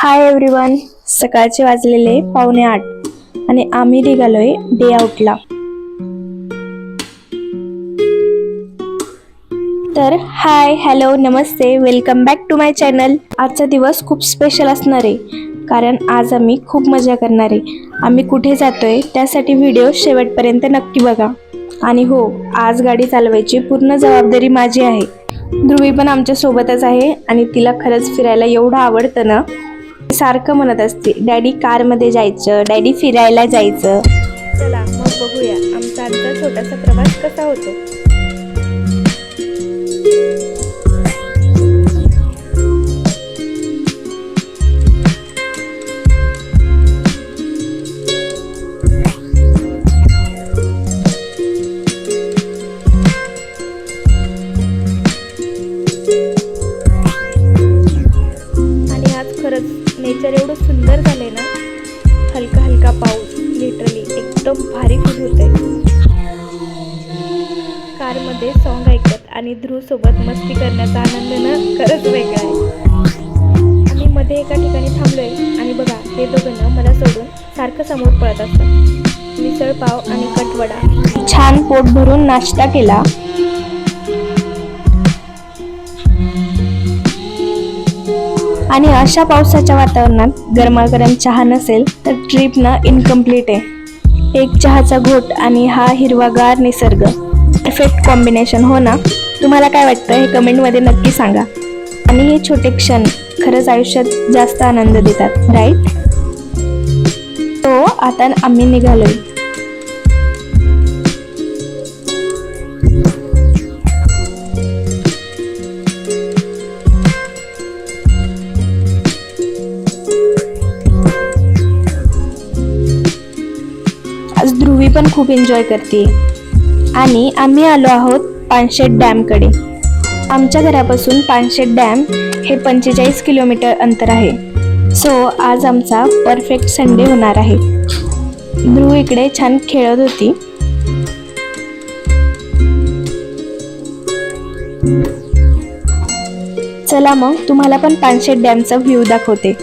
Hi everyone, सकाळचे वाजलेले 7:45 आणि आम्ही निघालोय डे आउटला. तर हाय, हॅलो, नमस्ते, welcome back to my channel. आजचा दिवस खूप स्पेशल असणार आहे, कारण आज आम्ही खूप मजा करणार आहे. आम्ही कुठे जातोय त्यासाठी व्हिडिओ शेवटपर्यंत नक्की बघा. आणि हो, आज गाडी चालवायची पूर्ण जबाबदारी माझी आहे. ध्रुवी पण आमच्या सोबतच आहे आणि तिला खरंच फिरायला एवढं आवडतं ना. सारखं म्हणत असते, डॅडी कारमध्ये जायचं, डॅडी फिरायला जायचं. चला मग बघूया आमचा आजचा छोटासा प्रवास कसा होतो. नेचर एवढं सुंदर झालंय ना. हलका हलका पाऊस, लिटरली एकदम भारी फील होतंय. कारमध्ये सॉन्ग ऐकत आणि ध्रुव सोबत मस्ती करण्याचा आनंद ना खरंच वेगळा आहे. आम्ही मध्ये एका ठिकाणी थांबलोय आणि बघा, हे दोघं ना मला सोडून सारखं समोर पळत असतात. मिसळ पाव आणि कटवडा छान पोट भरून नाश्ता केला. आणि अशा पावसाच्या वातावरणात गरमागरम चहा नसेल तर ट्रिप ना इनकम्प्लीट आहे. एक चहाचा घोट आणि हा हिरवागार निसर्ग, परफेक्ट कॉम्बिनेशन, हो ना. तुम्हाला काय वाटतं हे कमेंटमध्ये नक्की सांगा. आणि हे छोटे क्षण खरंच आयुष्यात जास्त आनंद देतात, राईट? तो आता आम्ही निघालोय. आज ध्रुवी पण खूप एन्जॉय करते. आणि आम्ही आलो आहोत पानशेत डॅमकडे. आमच्या घरापासून पानशेत डॅम हे 45 किलोमीटर अंतर आहे. सो आज आमचा परफेक्ट संडे होणार आहे. ध्रुव इकडे छान खेळत होती. चला मग तुम्हाला पण पानशेत डॅमचा व्ह्यू दाखवते.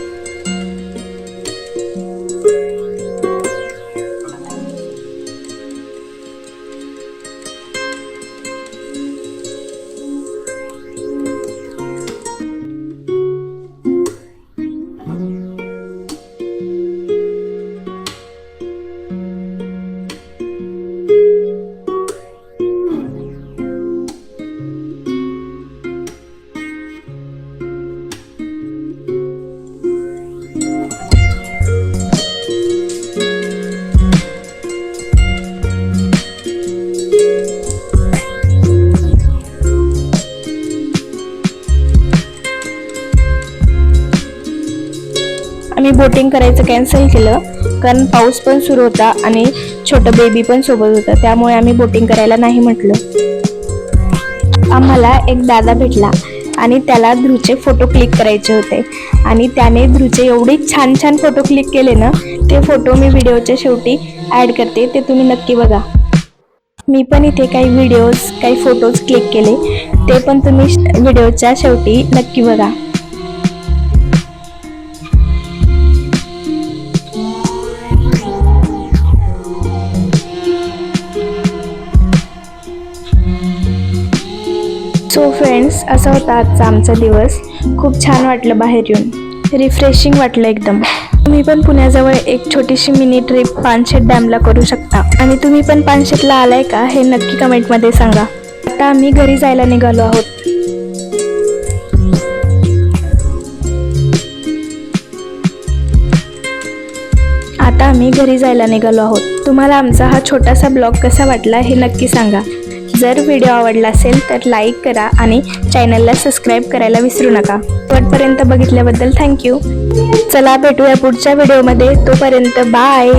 आम्ही बोटिंग करायचं कॅन्सल केलं, कारण पाऊस पण सुरू होता आणि छोटं बेबी पण सोबत होतं. त्यामुळे आम्ही बोटिंग करायला नाही म्हटलं. आम्हाला एक दादा भेटला आणि त्याला ध्रुवचे फोटो क्लिक करायचे होते. आणि त्याने ध्रुवचे एवढे छान छान फोटो क्लिक केले ना. ते फोटो मी व्हिडिओच्या शेवटी ॲड करते, ते तुम्ही नक्की बघा. मी पण इथे काही फोटोज क्लिक केले, ते पण तुम्ही व्हिडिओच्या शेवटी नक्की बघा. सो फ्रेंड्स, असा होता आजचा आमचा दिवस. खूप छान वाटलं बाहेर येऊन, रिफ्रेशिंग वाटलं एकदम. तुम्ही पण पुण्याजवळ एक छोटीशी मिनी ट्रिप पानशेत डॅमला करू शकता. आणि तुम्ही पण पानशेतला आलाय का हे नक्की कमेंटमध्ये सांगा. आता आम्ही घरी जायला निघालो आहोत. तुम्हाला आमचा हा छोटासा ब्लॉग कसा वाटला हे नक्की सांगा. जर व्हिडिओ आवडला असेल तर लाईक करा आणि चॅनलला सबस्क्राईब करायला विसरू नका. शेवटपर्यंत बघितल्याबद्दल थँक्यू. चला भेटूया पुढच्या व्हिडिओमध्ये. तोपर्यंत बाय.